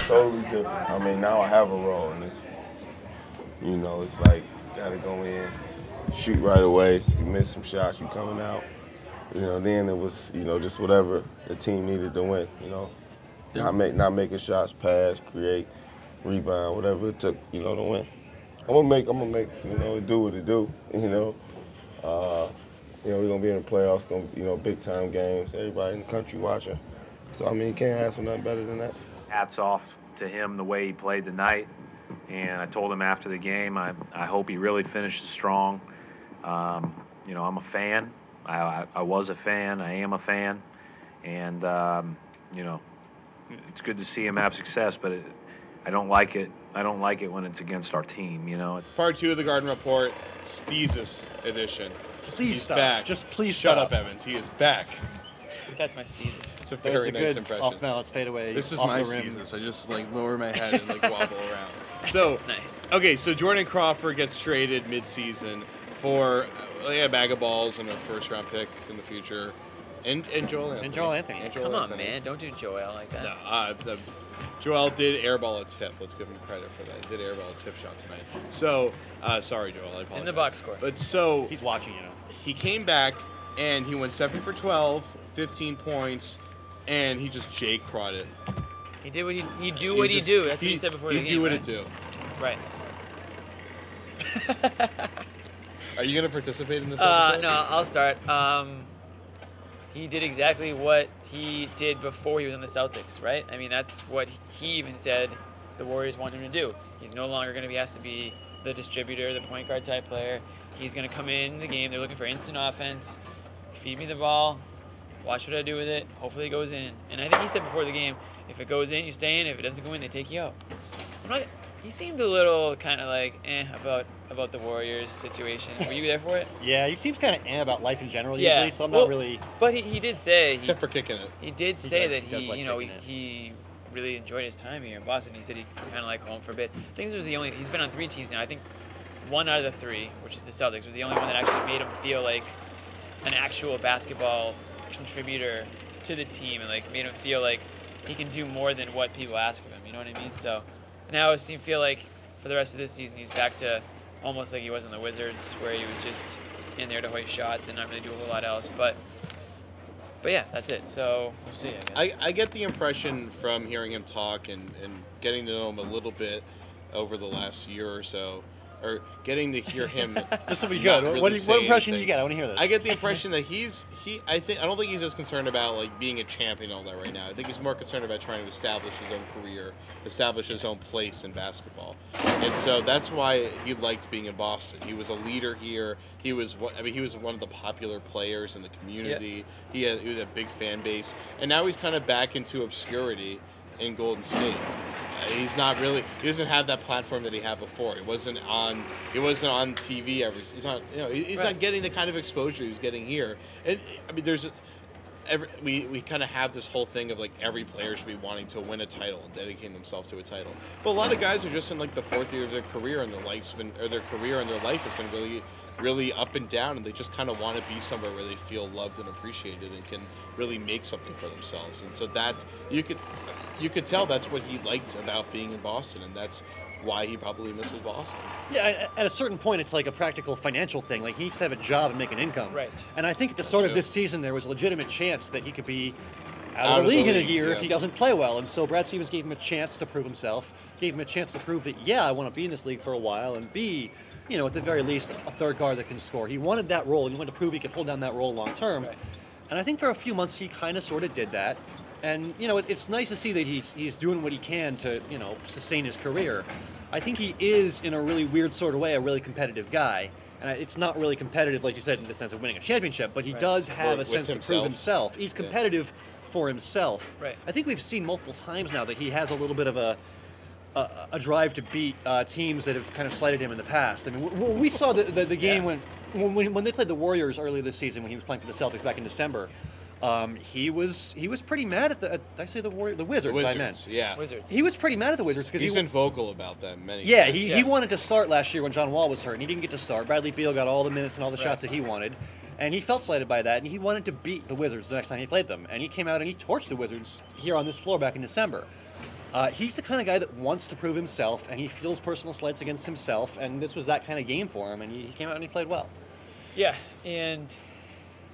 Totally different. I mean, now I have a role, and it's, you know, it's like, gotta go in, shoot right away. You miss some shots, you coming out. You know, then it was, you know, just whatever the team needed to win, you know. Not making shots, pass, create, rebound, whatever it took, you know, to win. I'm gonna make, you know, it do what it do, you know. You know, we're gonna be in the playoffs, you know, big time games, everybody in the country watching. So, I mean, you can't ask for nothing better than that. Hats off to him the way he played tonight, and I told him after the game I hope he really finishes strong. You know, I'm a fan. I was a fan. I am a fan, and you know, it's good to see him have success, but I don't like it. I don't like it when it's against our team. You know. Part 2 of the Garden Report, Steezus edition. Please He's stop. back. Just please shut stop. up, Evans. He is back. That's my Steezus. It's a very nice impression. Off balance fadeaway. This is off my the rim. Steezus. I just like lower my head and like wobble around. So Nice. Okay, so Jordan Crawford gets traded mid-season for a bag of balls and a first-round pick in the future, and Joel Anthony. And Joel Anthony. And Joel Come on, Anthony. man. Don't do Joel like that. No, Joel did airball a tip. Let's give him credit for that. He did airball a tip shot tonight. So, sorry, Joel. I apologize. It's in the box score. But so He's watching, you know. he came back and he went 7 for 12, 15 points, and he just Jay Crowed it. He did what he do what he do. That's what he said before the game. He do what right? it do. Right. Are you gonna participate in this episode? No, I'll start. He did exactly what he did before he was on the Celtics, right? I mean, that's what he even said the Warriors want him to do. He's no longer going to be asked to be the distributor, the point guard type player. He's going to come in the game. They're looking for instant offense. Feed me the ball. Watch what I do with it. Hopefully it goes in. And I think he said before the game, if it goes in, you stay in. If it doesn't go in, they take you out. He seemed a little kind of like about the Warriors situation. Were you there for it? Yeah, he seems kind of about life in general usually, so I'm not really... But he did say... Except for kicking it. He did say that does like you know, kicking it. he really enjoyed his time here in Boston. He said he kind of like home for a bit. I think this was the only... He's been on 3 teams now. I think 1 out of the 3, which is the Celtics, was the only one that actually made him feel like an actual basketball contributor to the team and like made him feel like he can do more than what people ask of him. You know what I mean? So now I feel like for the rest of this season, he's back to almost like he was in the Wizards, where he was just in there to hoist shots and not really do a whole lot else. But yeah, that's it. So we'll see, I guess. I get the impression from hearing him talk and getting to know him a little bit over the last year or so, or getting to hear him. This will be not good. really What say impression anything. you get? I want to hear this. I get the impression that I don't think he's as concerned about like being a champion and all that right now. I think he's more concerned about trying to establish his own career, establish his own place in basketball. And so that's why he liked being in Boston. He was a leader here. He was one of the popular players in the community. Yeah. He had a big fan base. And now he's kind of back into obscurity in Golden State. He doesn't have that platform that he had before. He wasn't on TV he's not getting the kind of exposure he was getting here. And I mean, we kind of have this whole thing of like every player should be wanting to win a title and dedicating themselves to a title. But a lot of guys are just in like the 4th year of their career, and their life has been really, really up and down, and they just kind of want to be somewhere where they feel loved and appreciated and can really make something for themselves. And so that you could tell that's what he liked about being in Boston, and that's why he probably misses Boston. Yeah, at a certain point, it's like a practical financial thing. Like, he needs to have a job and make an income. Right. And I think at the start of this season, there was a legitimate chance that he could be out of the league in a year if he doesn't play well. And so Brad Stevens gave him a chance to prove himself, gave him a chance to prove that, yeah, I want to be in this league for a while and be, you know, at the very least, a third guard that can score. He wanted that role, and he wanted to prove he could hold down that role long term. Right. And I think for a few months, he kind of sort of did that. And, you know, it's nice to see that he's doing what he can to, you know, sustain his career. I think he is, in a really weird sort of way, a really competitive guy. And it's not really competitive, like you said, in the sense of winning a championship, but he does have a sense to prove himself. He's competitive for himself. Right. I think we've seen multiple times now that he has a little bit of a drive to beat teams that have kind of slighted him in the past. I mean, we saw the game when they played the Warriors earlier this season, when he was playing for the Celtics back in December. He was pretty mad at the Wizards. I meant. Yeah. Wizards. He was pretty mad at the Wizards because he's been vocal about that many yeah, times. he wanted to start last year when John Wall was hurt, and he didn't get to start. Bradley Beal got all the minutes and all the shots that he wanted. And he felt slighted by that, and he wanted to beat the Wizards the next time he played them. And he came out and he torched the Wizards here on this floor back in December. He's the kind of guy that wants to prove himself, and he feels personal slights against himself, and this was that kind of game for him, and he came out and he played well. Yeah, and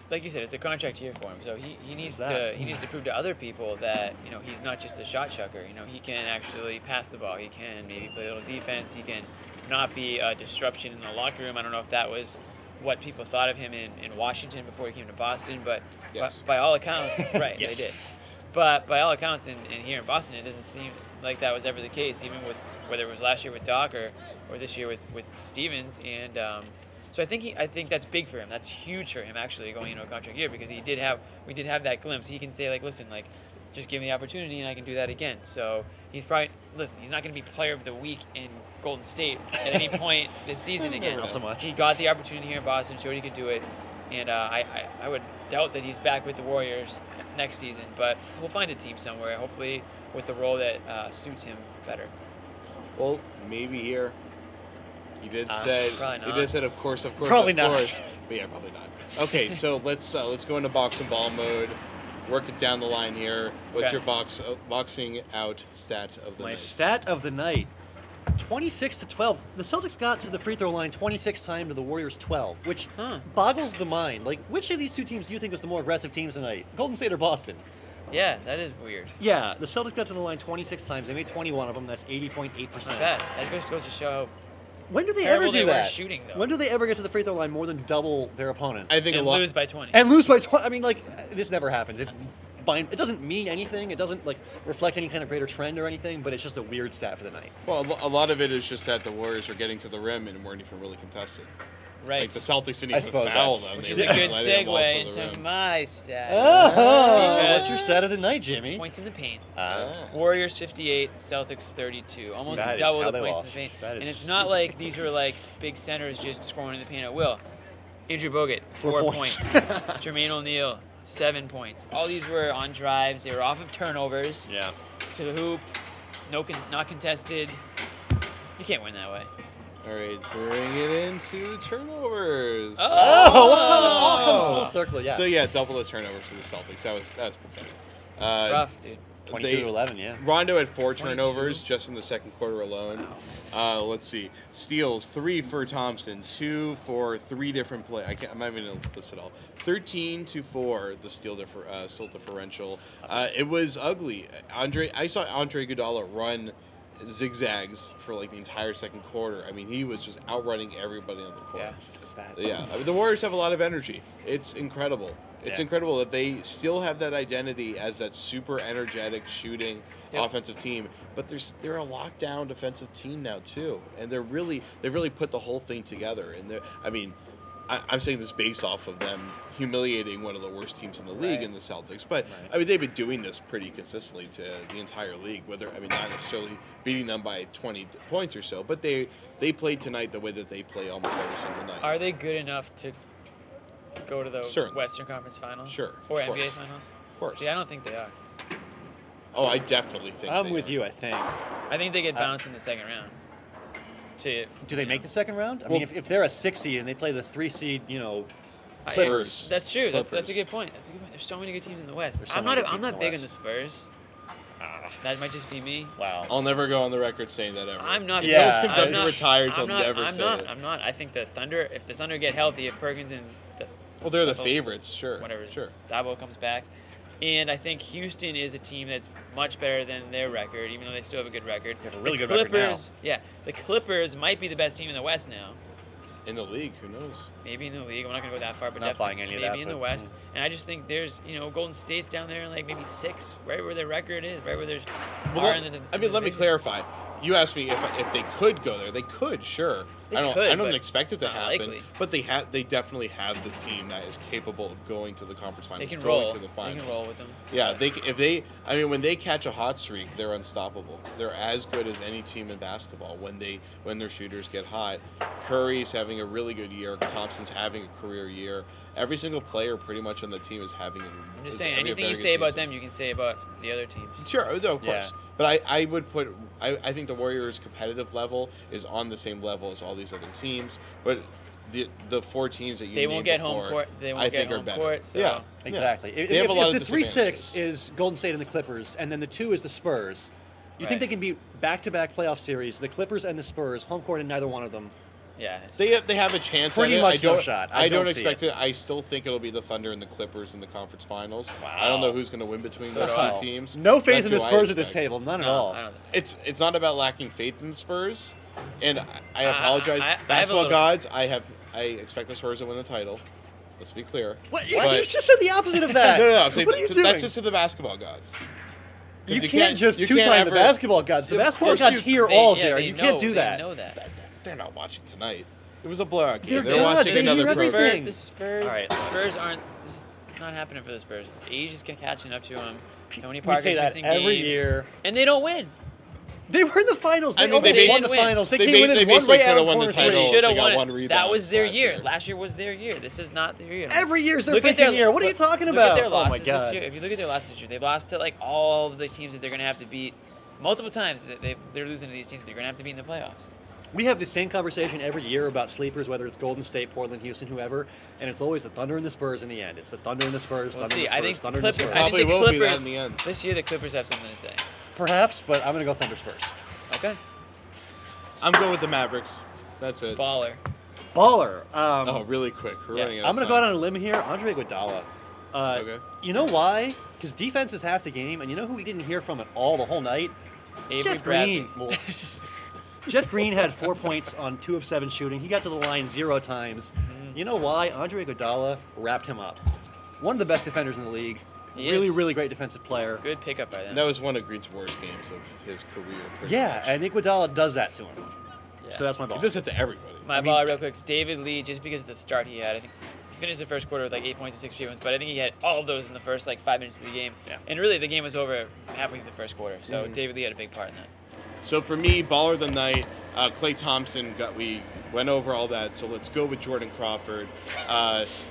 like you said, it's a contract year for him, so he needs to prove to other people that, you know, he's not just a shot chucker. You know, he can actually pass the ball. He can maybe play a little defense. He can not be a disruption in the locker room. I don't know if that was what people thought of him in Washington before he came to Boston, but Yes. by all accounts, right, Yes. they did. But by all accounts, in here in Boston, it doesn't seem like that was ever the case, even with whether it was last year with Doc or this year with Stevens. And so I think that's big for him. That's huge for him actually going into a contract year, because we did have that glimpse. He can say, like, listen, like, just give me the opportunity and I can do that again. So he's not going to be player of the week in Golden State at any point this season again. Not so much. He got the opportunity here in Boston, showed he could do it, and I would doubt that he's back with the Warriors next season, but we'll find a team somewhere, hopefully with a role that suits him better. Well, maybe here. He did say. Probably not. He did said, of course, Probably of not. course. But yeah, probably not. Okay, so let's go into box and ball mode. Work it down the line here. What's Okay. your boxing out stat of the My night? stat of the night, 26-12. The Celtics got to the free throw line 26 times to the Warriors 12, which boggles the mind. Like, which of these two teams do you think was the more aggressive teams tonight? Golden State or Boston? Yeah, that is weird. Yeah, the Celtics got to the line 26 times. They made 21 of them. That's 80.8%. Not bad. That just goes to show. When do they Terrible ever they do were that? shooting, though. When do they ever get to the free throw line more than double their opponent? I think And a lot. lose by 20. And lose by 20. I mean, like, this never happens. It doesn't mean anything. It doesn't, like, reflect any kind of greater trend or anything, but it's just a weird stat for the night. Well, a lot of it is just that the Warriors are getting to the rim and weren't even really contested. Right. Like the Celtics didn't I even suppose foul that's- them. Which They is a just good let them waltz segue to the into rim. my stat. What's your stat of the night, Jimmy? Points in the paint. Ah. Warriors 58, Celtics 32. Almost That is double how the they points lost. in the paint. That And is- it's not like these were like big centers just scoring in the paint at will. Andrew Bogut, 4 4 points. points. Jermaine O'Neal, 7 points. All these were on drives. They were off of turnovers Yeah. to the hoop. Not contested. You can't win that way. All right, bring it into turnovers. Oh, all comes full circle, yeah. So yeah, double the turnovers to the Celtics. That was pathetic. Rough, dude. 22-11, yeah. Rondo had 4 22. turnovers just in the second quarter alone. Let's see. Steals, 3 for Thompson, 2 for 3 different plays. I'm not even going to list it all. 13-4, the steal differential. It was ugly. I saw Andre Iguodala run zigzags for like the entire second quarter. I mean, he was just outrunning everybody on the court. Yeah, I mean, the Warriors have a lot of energy. It's incredible. It's incredible that they still have that identity as that super energetic shooting offensive team, but they're a lockdown defensive team now too, and they've really put the whole thing together. And I mean, I'm saying this based off of them humiliating one of the worst teams in the league in the Celtics, but I mean they've been doing this pretty consistently to the entire league. Not necessarily beating them by 20 points or so, but they played tonight the way that they play almost every single night. Are they good enough to go to the Certainly. Western Conference Finals? Sure, Or of NBA course. Finals? Of course. See, I don't think they are. Oh, I definitely think I'm they with are. you, I think. I think they get bounced in the second round. Do they make the second round? I Well- mean, if they're a 6 seed and they play the 3 seed, Clippers. That's true. That's a Clippers. good point. That's a good point. There's so many good teams in the West. There's so I'm many not good teams in the big on the West. Spurs. That might just be me. wow. I'll never go on the record saying that ever. I'm not. Yeah, Until Tim Duncan retires, I'm he'll not, never I'm say not, it. I'm not. I think the Thunder. If the Thunder get healthy, if Perkins and Well, they're the Buffalo- favorites, sure. whatever, Sure. Dabo comes back, and I think Houston is a team that's much better than their record, even though they still have a good record. They have a really The good record now. Clippers, yeah, the Clippers might be the best team in the West now. In the league, who knows? Maybe in the league. I'm not gonna go that far, but Not definitely buying any of maybe that, in the but, West. And I just think there's, Golden State's down there, like maybe 6, right where their record is, right where there's. Well, let me clarify. You asked me if they could go there. They could, sure. They I don't could, but expect it to not happen. likely. But they definitely have the team that is capable of going to the conference finals, They can going roll. to the finals. They can roll with them. Yeah, when they catch a hot streak, they're unstoppable. They're as good as any team in basketball when their shooters get hot. Curry's having a really good year. Thompson's having a career year. Every single player pretty much on the team is having. I'm just saying, anything you say about them, you can say about the other teams. Sure, of course. Yeah. But I would put. I think the Warriors' competitive level is on the same level as all these other teams. But the 4 teams that you They won't named get home before, court. They won't I get think are home better. court. So. Yeah, Exactly. They have a lot if of the 3-6 disadvantages. is Golden State and the Clippers, and then the 2 is the Spurs, you think Right. they can be back-to-back playoff series, the Clippers and the Spurs, home court in neither one of them? Yeah. They have a chance. Pretty at it. much I don't, no shot. I don't don't see expect it. it. I still think it'll be the Thunder and the Clippers in the conference finals. Wow. I don't know who's going to win between those do I. two teams. No faith That's in the who I Spurs at this expect. table, none at No, all. I don't think It's not about lacking faith in the Spurs, and I apologize. I have a Basketball little- gods, I expect the Spurs to win the title. Let's be clear. What? You But- just said the opposite of that. No. I'm saying What are you doing? that's just to the basketball gods. 'Cause You can't just you two-time can't the ever- basketball gods. The Of basketball course gods you- hear They- all, yeah, Jared. they You know- can't do they that. know that. They're not watching tonight. It was a blowout game. They're They're gods. watching They another hear program. everything. The Spurs. All right. The Spurs aren't. It's not happening for the Spurs. Age is catching up to them. Tony We Parker's say that missing every games, year. and they don't win. They were in the finals. They I mean, almost they won the didn't win. finals. They They came ba- within they one basically right out coulda of won the corner title. three. Should They have got won. one That rebound was their last year. year. Last year was their year. This is not their year. Every year's their Look at freaking their- year. What are you talking Look about? at their Oh my losses this god. year. If you look at their losses this year, they lost to like all of the teams that they're going to have to beat multiple times. They're losing to these teams. They're going to have to beat in the playoffs. We have the same conversation every year about sleepers, whether it's Golden State, Portland, Houston, whoever, and it's always the Thunder and the Spurs in the end. It's the Thunder and the Spurs, We'll Thunder see. and the I Spurs, think Thunder and the Clippers. Spurs. I Probably think the will be that Clippers in the end. this year. The Clippers have something to say. Perhaps, but I'm going to go Thunder Spurs. Okay. I'm going with the Mavericks. That's it. Baller. Baller. Oh, really quick. We're Yeah. running out I'm of going to go out time. on a limb here. Andre Iguodala. Okay. You know why? Because defense is half the game, and you know who we didn't hear from at all the whole night? Avery Jeff Bradley. Green. Well, Jeff Green had 4 points on 2 of 7 shooting. He got to the line 0 times. You know why? Andre Iguodala wrapped him up. One of the best defenders in the league. He Really, is. really great defensive player. Good pickup by them. That was one of Green's worst games of his career. pretty Yeah, much. and Iguodala does that to him. Yeah. So that's my ball. He does it to everybody. My baller, real quick, is David Lee. Just because of the start he had, I think he finished the first quarter with like 8 points and 6 rebounds. But I think he had all of those in the first like 5 minutes of the game. Yeah. And really, the game was over halfway through the first quarter. So David Lee had a big part in that. So for me, baller of the night, Klay Thompson. We went over all that. So let's go with Jordan Crawford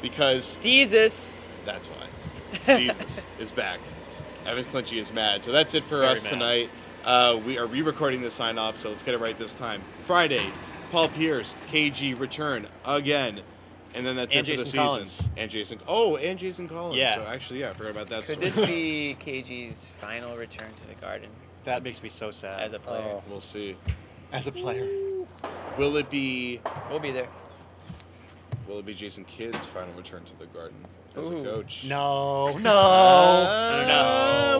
because Steezus. that's why Steezus is back. Evan Clinchie is mad. So that's it for Very us mad. tonight. We are re-recording the sign-off, so let's get it right this time. Friday, Paul Pierce, KG return again. And then that's And it for the Jason season. Collins. And Jason Collins. Yeah. So actually, I forgot about that. Could story. this be KG's final return to the Garden That makes me so sad. as a player? Oh, We'll see. as a player. Will it be We'll be there. Jason Kidd's final return to the Garden as a Ooh. coach? No.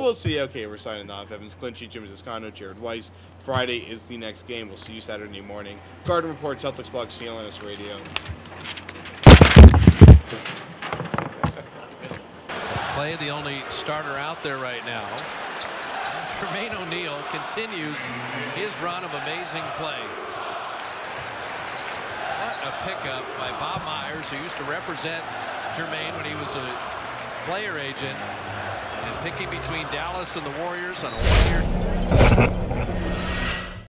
We'll see. Okay, we're signing off. Evans Clinchie, Jimmy Zascano, Jared Weiss. Friday is the next game. We'll see you Saturday morning. Garden Report, Celtics Blog, CLNS Radio. Clay, the only starter out there right now. Jermaine O'Neal continues his run of amazing play. What a pickup by Bob Myers, who used to represent Jermaine when he was a player agent, and picking between Dallas and the Warriors on a 1-year.